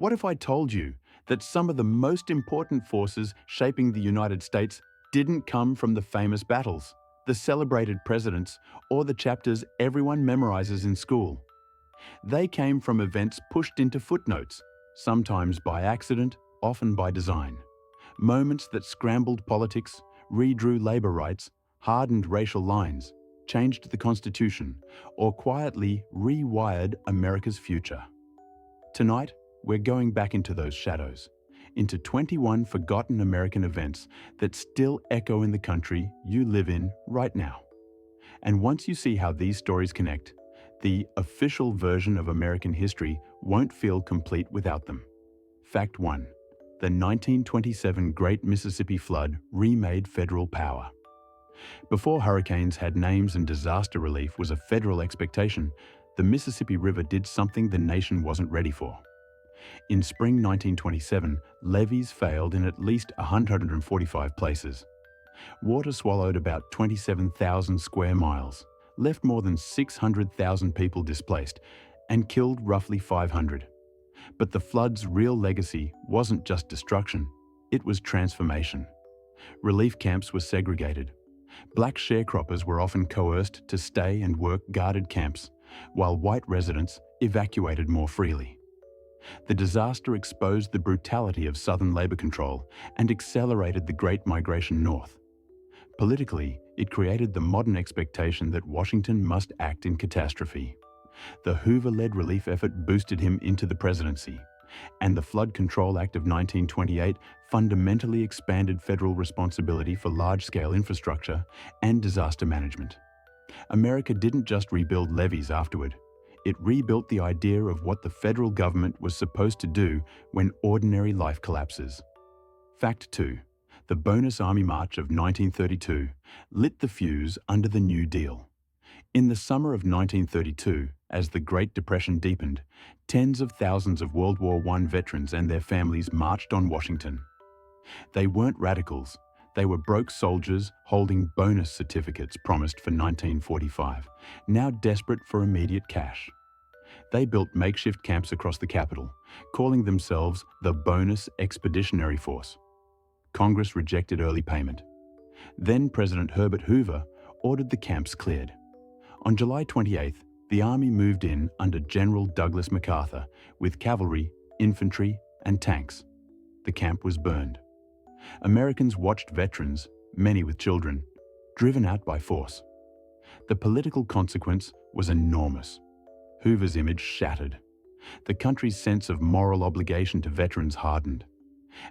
What if I told you that some of the most important forces shaping the United States didn't come from the famous battles, the celebrated presidents, or the chapters everyone memorizes in school? They came from events pushed into footnotes, sometimes by accident, often by design. Moments that scrambled politics, redrew labor rights, hardened racial lines, changed the Constitution, or quietly rewired America's future. Tonight, we're going back into those shadows, into 21 forgotten American events that still echo in the country you live in right now. And once you see how these stories connect, the official version of American history won't feel complete without them. Fact 1. The 1927 Great Mississippi Flood remade federal power. Before hurricanes had names and disaster relief was a federal expectation, the Mississippi River did something the nation wasn't ready for. In spring 1927, levees failed in at least 145 places. Water swallowed about 27,000 square miles, left more than 600,000 people displaced, and killed roughly 500. But the flood's real legacy wasn't just destruction, it was transformation. Relief camps were segregated. Black sharecroppers were often coerced to stay and work guarded camps, while white residents evacuated more freely. The disaster exposed the brutality of Southern labor control and accelerated the Great Migration north. Politically, it created the modern expectation that Washington must act in catastrophe. The Hoover-led relief effort boosted him into the presidency, and the Flood Control Act of 1928 fundamentally expanded federal responsibility for large-scale infrastructure and disaster management. America didn't just rebuild levees afterward. It rebuilt the idea of what the federal government was supposed to do when ordinary life collapses. Fact 2. The Bonus Army March of 1932 lit the fuse under the New Deal. In the summer of 1932, as the Great Depression deepened, tens of thousands of World War I veterans and their families marched on Washington. They weren't radicals. They were broke soldiers holding bonus certificates promised for 1945, now desperate for immediate cash. They built makeshift camps across the Capitol, calling themselves the Bonus Expeditionary Force. Congress rejected early payment. Then President Herbert Hoover ordered the camps cleared. On July 28th, the Army moved in under General Douglas MacArthur with cavalry, infantry, and tanks. The camp was burned. Americans watched veterans, many with children, driven out by force. The political consequence was enormous. Hoover's image shattered. The country's sense of moral obligation to veterans hardened.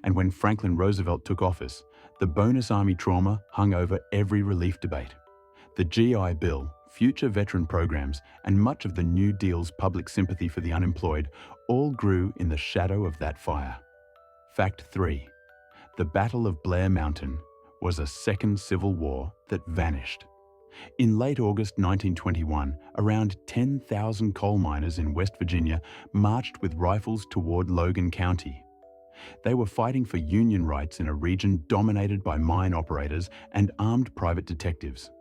And when Franklin Roosevelt took office, the bonus army trauma hung over every relief debate. The GI Bill, future veteran programs, and much of the New Deal's public sympathy for the unemployed all grew in the shadow of that fire. Fact 3. The Battle of Blair Mountain was a second civil war that vanished. In late August 1921, around 10,000 coal miners in West Virginia marched with rifles toward Logan County. They were fighting for union rights in a region dominated by mine operators and armed private detectives.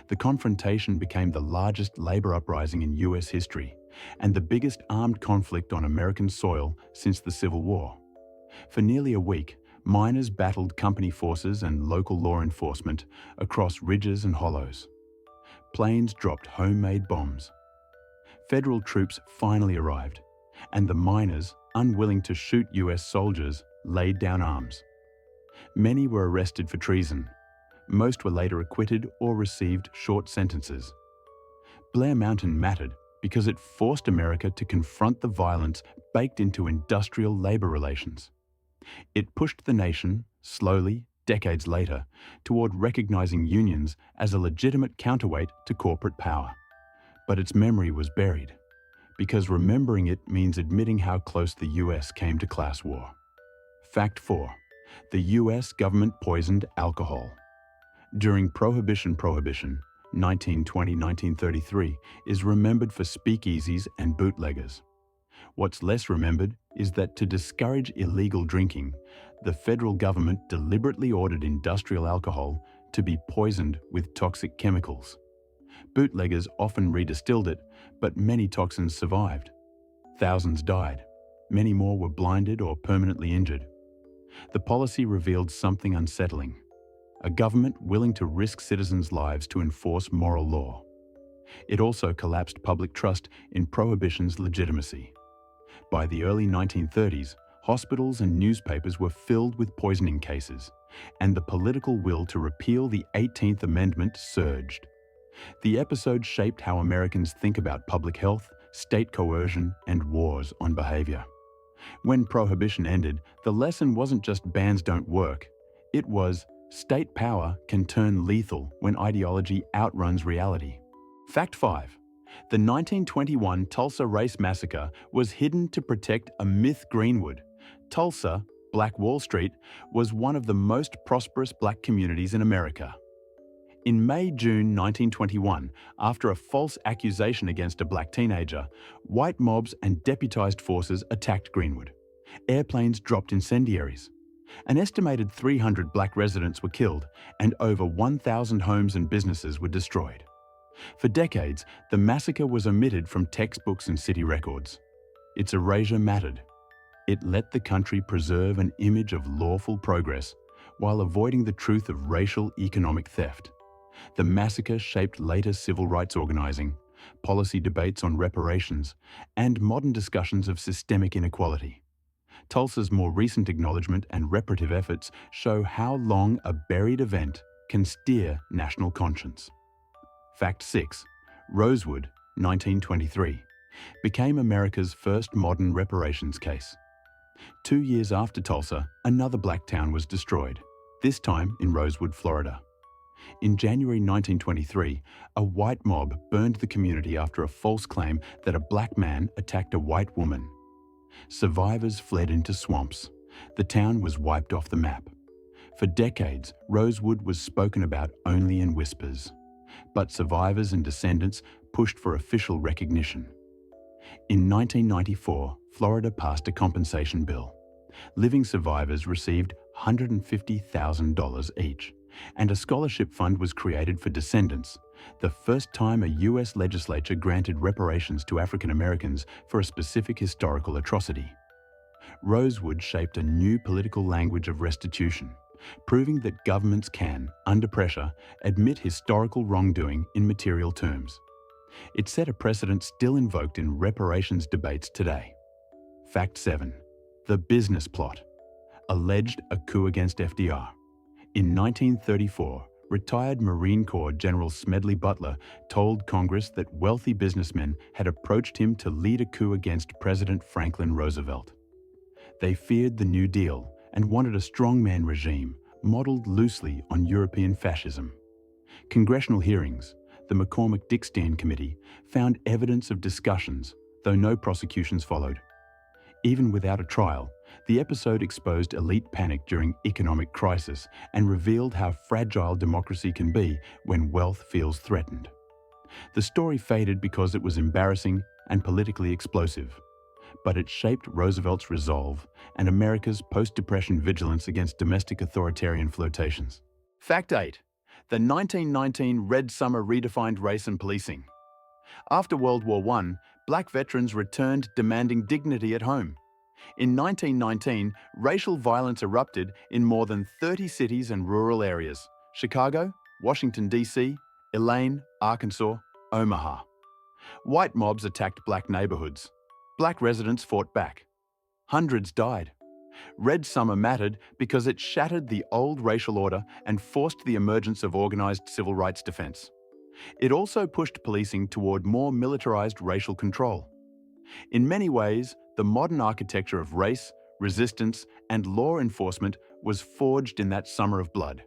The confrontation became the largest labor uprising in U.S. history and the biggest armed conflict on American soil since the Civil War. For nearly a week, miners battled company forces and local law enforcement across ridges and hollows. Planes dropped homemade bombs. Federal troops finally arrived, and the miners, unwilling to shoot U.S. soldiers, laid down arms. Many were arrested for treason. Most were later acquitted or received short sentences. Blair Mountain mattered because it forced America to confront the violence baked into industrial labor relations. It pushed the nation, slowly, decades later, toward recognizing unions as a legitimate counterweight to corporate power. But its memory was buried, because remembering it means admitting how close the U.S. came to class war. Fact 4. The U.S. government poisoned alcohol. During Prohibition, 1920-1933, is remembered for speakeasies and bootleggers. What's less remembered is that to discourage illegal drinking, the federal government deliberately ordered industrial alcohol to be poisoned with toxic chemicals. Bootleggers often redistilled it, but many toxins survived. Thousands died. Many more were blinded or permanently injured. The policy revealed something unsettling: a government willing to risk citizens' lives to enforce moral law. It also collapsed public trust in Prohibition's legitimacy. By the early 1930s, hospitals and newspapers were filled with poisoning cases, and the political will to repeal the 18th Amendment surged. The episode shaped how Americans think about public health, state coercion, and wars on behavior. When Prohibition ended, the lesson wasn't just bans don't work. It was, state power can turn lethal when ideology outruns reality. Fact 5. The 1921 Tulsa race massacre was hidden to protect a myth Greenwood. Tulsa, Black Wall Street, was one of the most prosperous black communities in America. In May-June 1921, after a false accusation against a black teenager, white mobs and deputized forces attacked Greenwood. Airplanes dropped incendiaries. An estimated 300 black residents were killed, and over 1,000 homes and businesses were destroyed. For decades, the massacre was omitted from textbooks and city records. Its erasure mattered. It let the country preserve an image of lawful progress while avoiding the truth of racial economic theft. The massacre shaped later civil rights organizing, policy debates on reparations, and modern discussions of systemic inequality. Tulsa's more recent acknowledgement and reparative efforts show how long a buried event can steer national conscience. Fact 6. Rosewood, 1923, became America's first modern reparations case. 2 years after Tulsa, another black town was destroyed, this time in Rosewood, Florida. In January 1923, a white mob burned the community after a false claim that a black man attacked a white woman. Survivors fled into swamps. The town was wiped off the map. For decades, Rosewood was spoken about only in whispers. But survivors and descendants pushed for official recognition. In 1994, Florida passed a compensation bill. Living survivors received $150,000 each, and a scholarship fund was created for descendants, the first time a U.S. legislature granted reparations to African Americans for a specific historical atrocity. Rosewood shaped a new political language of restitution, proving that governments can, under pressure, admit historical wrongdoing in material terms. It set a precedent still invoked in reparations debates today. Fact 7. The business plot. Alleged a coup against FDR. In 1934, retired Marine Corps General Smedley Butler told Congress that wealthy businessmen had approached him to lead a coup against President Franklin Roosevelt. They feared the New Deal and wanted a strongman regime modeled loosely on European fascism. Congressional hearings, the McCormick-Dickstein Committee, found evidence of discussions, though no prosecutions followed. Even without a trial, the episode exposed elite panic during economic crisis and revealed how fragile democracy can be when wealth feels threatened. The story faded because it was embarrassing and politically explosive, but it shaped Roosevelt's resolve and America's post-Depression vigilance against domestic authoritarian flirtations. Fact 8. The 1919 Red Summer redefined race and policing. After World War I, black veterans returned demanding dignity at home. In 1919, racial violence erupted in more than 30 cities and rural areas: Chicago, Washington, D.C., Elaine, Arkansas, Omaha. White mobs attacked black neighborhoods. Black residents fought back. Hundreds died. Red Summer mattered because it shattered the old racial order and forced the emergence of organized civil rights defense. It also pushed policing toward more militarized racial control. In many ways, the modern architecture of race, resistance, and law enforcement was forged in that summer of blood.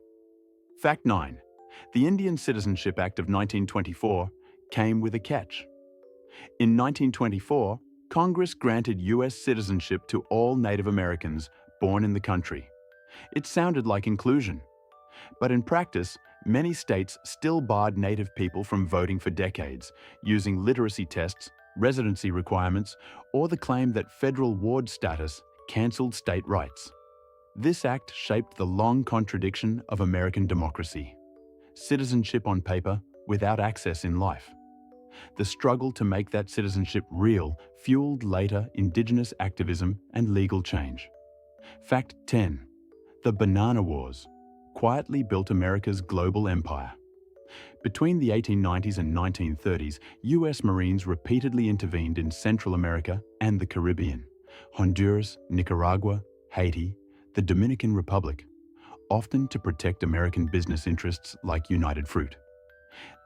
Fact 9. The Indian Citizenship Act of 1924 came with a catch. In 1924, Congress granted U.S. citizenship to all Native Americans born in the country. It sounded like inclusion. But in practice, many states still barred Native people from voting for decades, using literacy tests, residency requirements, or the claim that federal ward status cancelled state rights. This act shaped the long contradiction of American democracy: citizenship on paper without access in life. The struggle to make that citizenship real fueled later Indigenous activism and legal change. Fact 10. The Banana Wars quietly built America's global empire. Between the 1890s and 1930s, US Marines repeatedly intervened in Central America and the Caribbean, Honduras, Nicaragua, Haiti, the Dominican Republic, often to protect American business interests like United Fruit.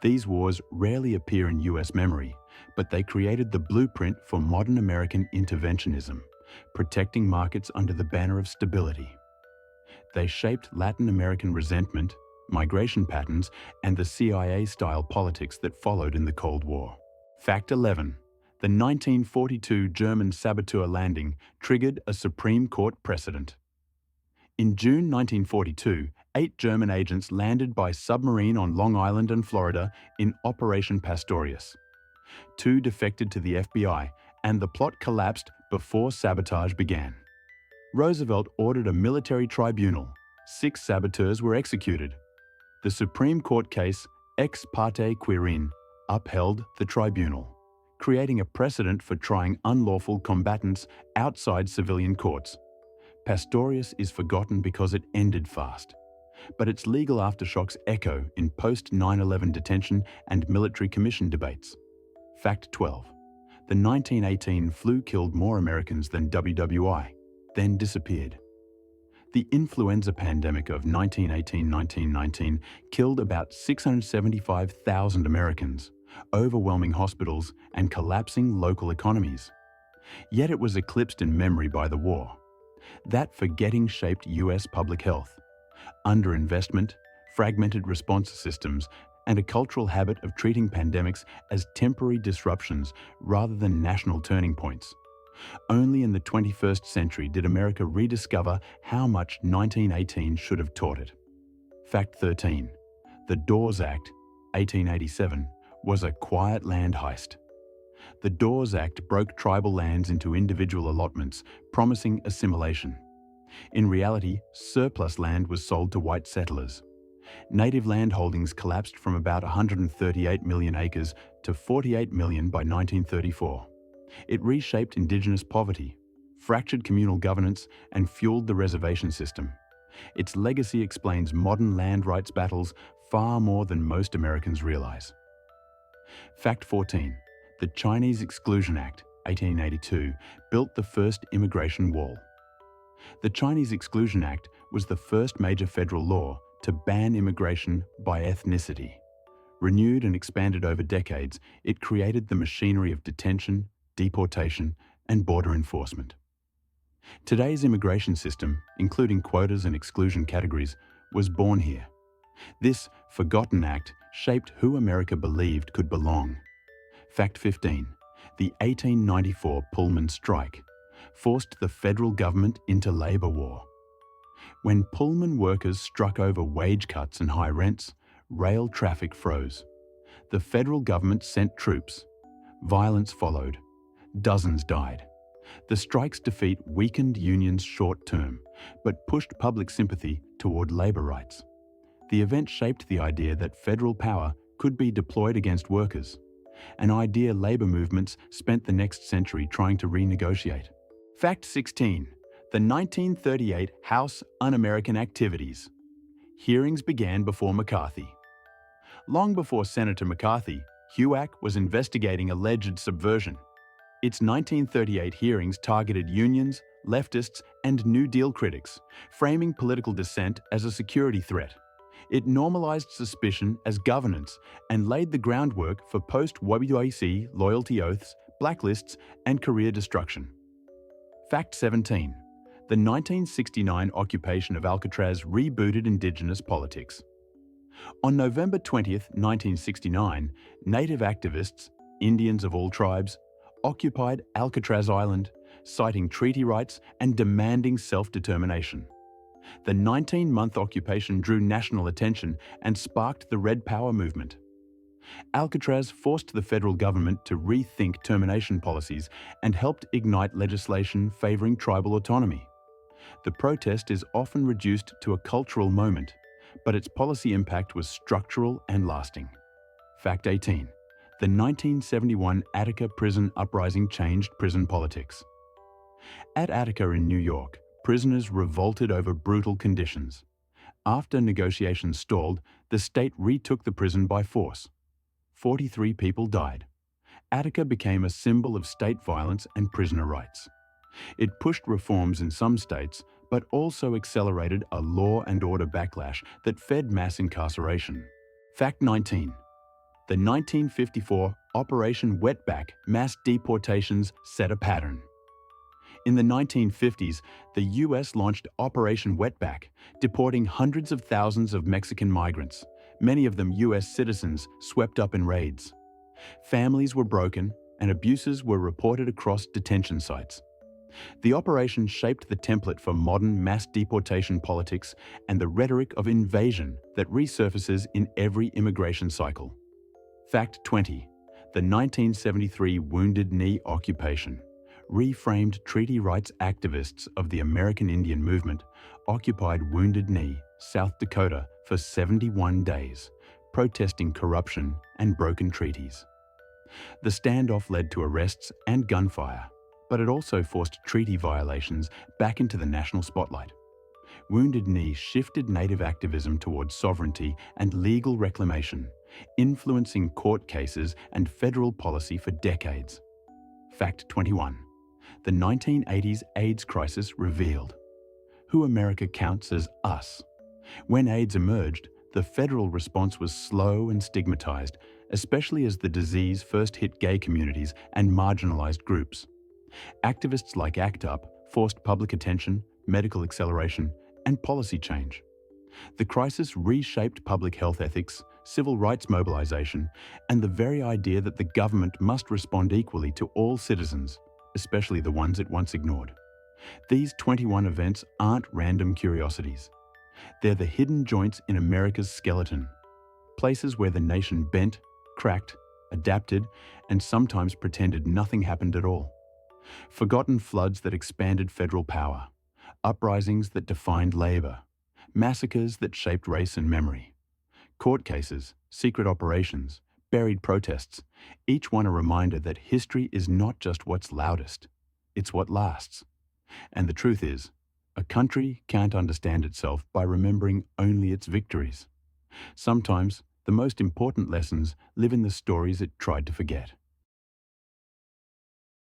These wars rarely appear in US memory, but they created the blueprint for modern American interventionism, protecting markets under the banner of stability. They shaped Latin American resentment, migration patterns, and the CIA-style politics that followed in the Cold War. Fact 11. The 1942 German saboteur landing triggered a Supreme Court precedent. In June 1942, 8 German agents landed by submarine on Long Island and Florida in Operation Pastorius. 2 defected to the FBI, and the plot collapsed before sabotage began. Roosevelt ordered a military tribunal. 6 saboteurs were executed. The Supreme Court case Ex parte Quirin upheld the tribunal, creating a precedent for trying unlawful combatants outside civilian courts. Pastorius is forgotten because it ended fast, but its legal aftershocks echo in post-9/11 detention and military commission debates. Fact 12. The 1918 flu killed more Americans than WWI, then disappeared. The influenza pandemic of 1918-1919 killed about 675,000 Americans, overwhelming hospitals and collapsing local economies. Yet it was eclipsed in memory by the war. That forgetting shaped US public health. Underinvestment, fragmented response systems, and a cultural habit of treating pandemics as temporary disruptions rather than national turning points. Only in the 21st century did America rediscover how much 1918 should have taught it. Fact 13. The Dawes Act, 1887, was a quiet land heist. The Dawes Act broke tribal lands into individual allotments, promising assimilation. In reality, surplus land was sold to white settlers. Native land holdings collapsed from about 138 million acres to 48 million by 1934. It reshaped Indigenous poverty, fractured communal governance, and fueled the reservation system. Its legacy explains modern land rights battles far more than most Americans realize. Fact 14. The Chinese Exclusion Act, 1882, built the first immigration wall. The Chinese Exclusion Act was the first major federal law to ban immigration by ethnicity. Renewed and expanded over decades, it created the machinery of detention, deportation, and border enforcement. Today's immigration system, including quotas and exclusion categories, was born here. This forgotten act shaped who America believed could belong. Fact 15. The 1894 Pullman strike forced the federal government into labor war. When Pullman workers struck over wage cuts and high rents, rail traffic froze. The federal government sent troops. Violence followed. Dozens died. The strike's defeat weakened unions short term, but pushed public sympathy toward labor rights. The event shaped the idea that federal power could be deployed against workers, an idea labor movements spent the next century trying to renegotiate. Fact 16. The 1938 House Un-American Activities. Hearings began before McCarthy. Long before Senator McCarthy, HUAC was investigating alleged subversion. Its 1938 hearings targeted unions, leftists, and New Deal critics, framing political dissent as a security threat. It normalized suspicion as governance and laid the groundwork for post-WIC loyalty oaths, blacklists, and career destruction. Fact 17. The 1969 occupation of Alcatraz rebooted Indigenous politics. On November 20, 1969, Native activists, Indians of all tribes, occupied Alcatraz Island, citing treaty rights and demanding self-determination. The 19-month occupation drew national attention and sparked the Red Power movement. Alcatraz forced the federal government to rethink termination policies and helped ignite legislation favoring tribal autonomy. The protest is often reduced to a cultural moment, but its policy impact was structural and lasting. Fact 18. The 1971 Attica prison uprising changed prison politics. At Attica in New York, prisoners revolted over brutal conditions. After negotiations stalled, the state retook the prison by force. 43 people died. Attica became a symbol of state violence and prisoner rights. It pushed reforms in some states, but also accelerated a law and order backlash that fed mass incarceration. Fact 19. The 1954 Operation Wetback mass deportations set a pattern. In the 1950s, the US launched Operation Wetback, deporting hundreds of thousands of Mexican migrants, many of them US citizens, swept up in raids. Families were broken, and abuses were reported across detention sites. The operation shaped the template for modern mass deportation politics and the rhetoric of invasion that resurfaces in every immigration cycle. Fact 20. The 1973 Wounded Knee occupation. Reframed treaty rights activists of the American Indian movement occupied Wounded Knee, South Dakota, for 71 days, protesting corruption and broken treaties. The standoff led to arrests and gunfire, but it also forced treaty violations back into the national spotlight. Wounded Knee shifted Native activism towards sovereignty and legal reclamation, influencing court cases and federal policy for decades. Fact 21. The 1980s AIDS crisis revealed who America counts as us. When AIDS emerged, the federal response was slow and stigmatized, especially as the disease first hit gay communities and marginalized groups. Activists like ACT UP forced public attention, medical acceleration, and policy change. The crisis reshaped public health ethics, civil rights mobilization, and the very idea that the government must respond equally to all citizens, especially the ones it once ignored. These 21 events aren't random curiosities. They're the hidden joints in America's skeleton, places where the nation bent, cracked, adapted, and sometimes pretended nothing happened at all. Forgotten floods that expanded federal power, uprisings that defined labor, massacres that shaped race and memory, court cases, secret operations, buried protests, each one a reminder that history is not just what's loudest, it's what lasts. And the truth is, a country can't understand itself by remembering only its victories. Sometimes, the most important lessons live in the stories it tried to forget.